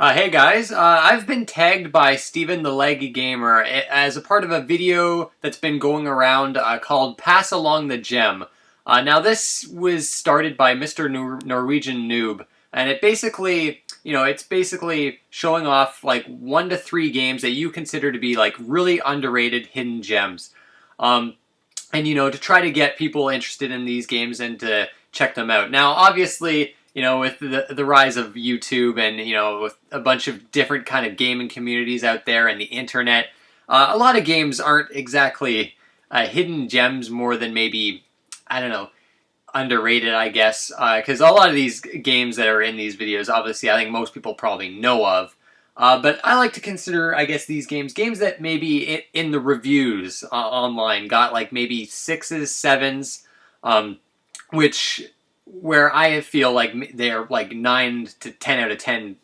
Hey guys, I've been tagged by TheLaggyGamer as a part of a video that's been going around called Pass Along the Gem. Now this was started by Mr. Norwegian Noob, and it's basically showing off like 1 to 3 games that you consider to be like really underrated hidden gems. Um, and to try to get people interested in these games and to check them out. Now, obviously, with the rise of YouTube and with a bunch of different kind of gaming communities out there and the internet, a lot of games aren't exactly hidden gems more than maybe, I don't know, underrated, I guess, because a lot of these games that are in these videos, obviously, I think most people probably know of. But I like to consider, I guess, these games that maybe in the reviews online got like maybe 6s, 7s, which where I feel like they're like 9 to 10 out of 10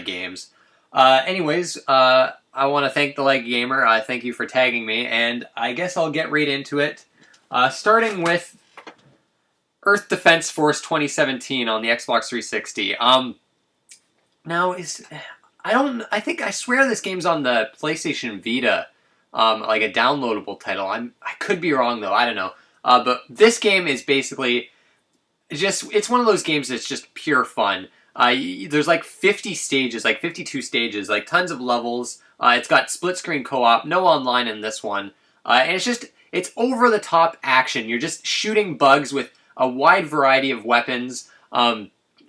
games. Anyways, I want to thank TheLaggyGamer. Thank you for tagging me, and I guess I'll get right into it. Starting with Earth Defense Force 2017 on the Xbox 360. Now I swear this game's on the PlayStation Vita, like a downloadable title. I could be wrong though. I don't know. But this game is basically it's one of those games that's just pure fun. There's like 50 stages, like 52 stages, like tons of levels. It's got split screen co-op, no online in this one, and it's over the top action. You're just shooting bugs with a wide variety of weapons.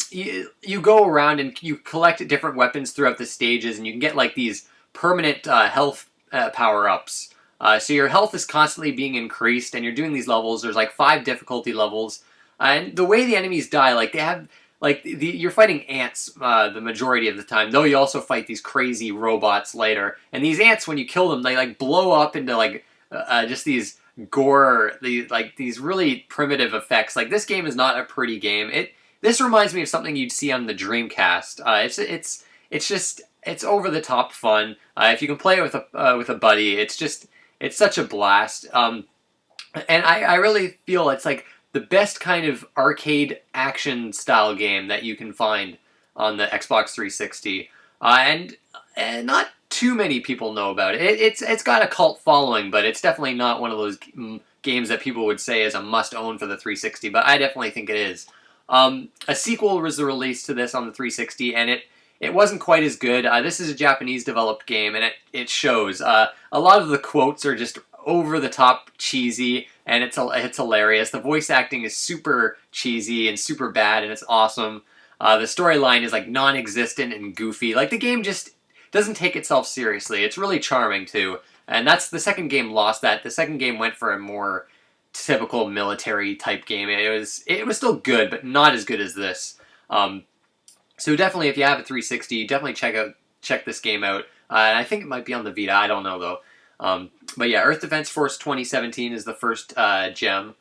You go around and you collect different weapons throughout the stages, and you can get like these permanent health power-ups. So your health is constantly being increased, and you're doing these levels. There's like 5 difficulty levels, and the way the enemies die, like they have, like you're fighting ants the majority of the time. Though you also fight these crazy robots later, and these ants, when you kill them, they like blow up into like just these these really primitive effects. Like this game is not a pretty game. This reminds me of something you'd see on the Dreamcast. It's over the top fun. If you can play it with a buddy, it's such a blast. And I really feel it's like the best kind of arcade action style game that you can find on the Xbox 360. And not too many people know about it. It's got a cult following, but it's definitely not one of those games that people would say is a must-own for the 360, but I definitely think it is. A sequel was released to this on the 360, and it wasn't quite as good. This is a Japanese-developed game, and it shows. A lot of the quotes are just over-the-top cheesy, and it's hilarious. The voice acting is super cheesy and super bad, and it's awesome. The storyline is like non-existent and goofy. Like the game just doesn't take itself seriously. It's really charming too, and that's the second game lost that. The second game went for a more typical military type game. It was still good, but not as good as this. So definitely, if you have a 360, definitely check this game out. And I think it might be on the Vita. I don't know though. But yeah, Earth Defense Force 2017 is the first gem.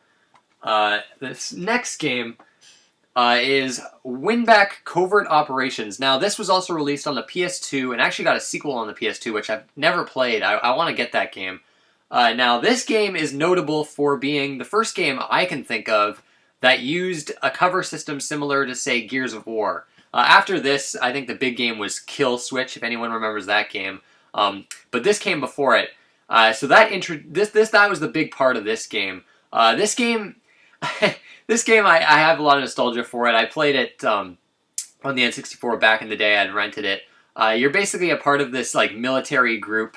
This next game is Winback Covert Operations. Now, this was also released on the PS2 and actually got a sequel on the PS2, which I've never played. I want to get that game. Now, this game is notable for being the first game I can think of that used a cover system similar to, say, Gears of War. After this, I think the big game was Kill Switch, if anyone remembers that game. But this came before it. So that was the big part of this game. This game, I have a lot of nostalgia for it. I played it on the N64 back in the day. I'd rented it. You're basically a part of this like military group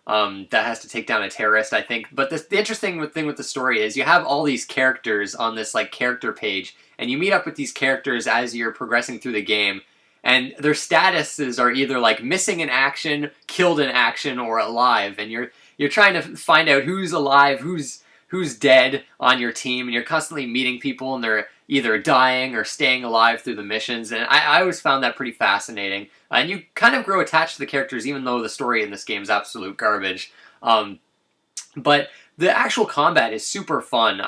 that has to take down a terrorist, I think. But the interesting thing with the story is you have all these characters on this like character page, and you meet up with these characters as you're progressing through the game, and their statuses are either like missing in action, killed in action, or alive, and you're trying to find out who's alive, who's dead on your team, and you're constantly meeting people, and they're either dying or staying alive through the missions, and I always found that pretty fascinating. And you kind of grow attached to the characters, even though the story in this game is absolute garbage. But the actual combat is super fun,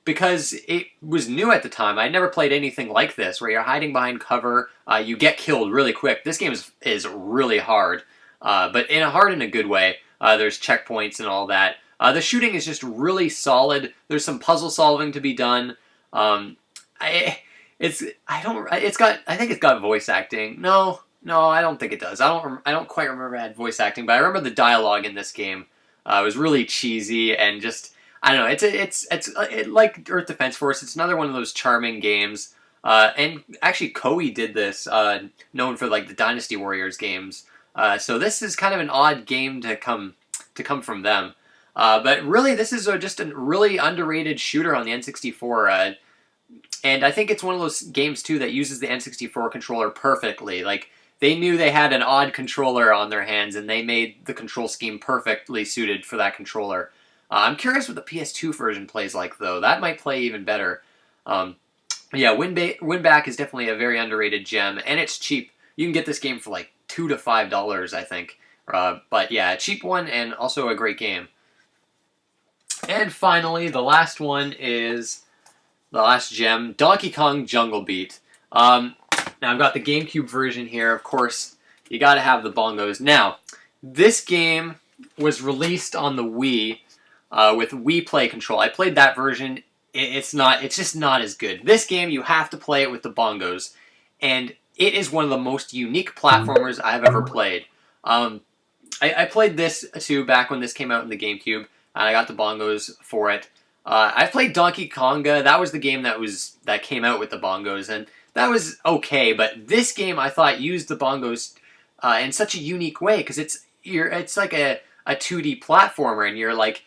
because it was new at the time. I'd never played anything like this, where you're hiding behind cover, you get killed really quick. This game is really hard, but hard in a good way. There's checkpoints and all that. The shooting is just really solid. There's some puzzle solving to be done. I think it's got voice acting. No, No, I don't think it does. I don't quite remember it had voice acting, but I remember the dialogue in this game. Was really cheesy and just I don't know. Like Earth Defense Force. It's another one of those charming games. And actually, Koei did this, known for like the Dynasty Warriors games. So this is kind of an odd game to come from them. But really, this is just a really underrated shooter on the N64. And I think it's one of those games too that uses the N64 controller perfectly. Like they knew they had an odd controller on their hands, and they made the control scheme perfectly suited for that controller. I'm curious what the PS2 version plays like, though. That might play even better. Um, yeah, Winback is definitely a very underrated gem, and it's cheap. You can get this game for like $2 to $5, I think. But yeah, a cheap one and also a great game. And finally, the last one is the last gem, Donkey Kong Jungle Beat. Now I've got the GameCube version here. Of course, you got to have the bongos. Now, this game was released on the Wii with Wii Play Control. I played that version. It's just not as good. This game, you have to play it with the bongos, and it is one of the most unique platformers I've ever played. I played this too back when this came out in the GameCube, and I got the bongos for it. I played Donkey Konga. That was the game that came out with the bongos, and that was okay. But this game, I thought, used the bongos in such a unique way because it's like a 2D platformer, and you're like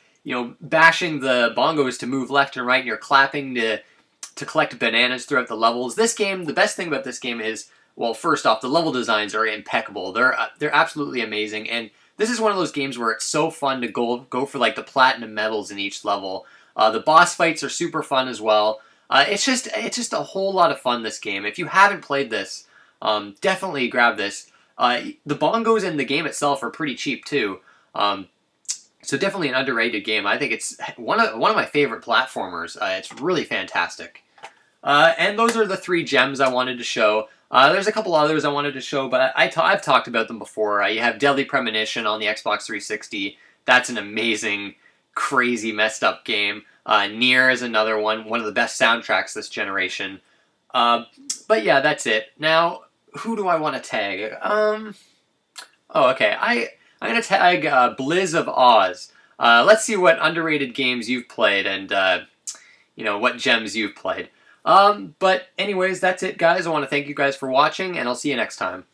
bashing the bongos to move left and right, and you're clapping to collect bananas throughout the levels. This game, the best thing about this game is, well, first off, the level designs are impeccable. They're absolutely amazing, and this is one of those games where it's so fun to go for like the platinum medals in each level. The boss fights are super fun as well. It's just a whole lot of fun, this game. If you haven't played this, definitely grab this. The bongos in the game itself are pretty cheap too. So definitely an underrated game. I think it's one of my favorite platformers. It's really fantastic. And those are the 3 gems I wanted to show. There's a couple others I wanted to show, but I've talked about them before. You have Deadly Premonition on the Xbox 360. That's an amazing, crazy, messed up game. Nier is another one of the best soundtracks this generation. But yeah, that's it. Now, who do I want to tag? Oh, okay. I'm going to tag Blizz of Oz. Let's see what underrated games you've played and, what gems you've played. But anyways, that's it, guys. I want to thank you guys for watching, and I'll see you next time.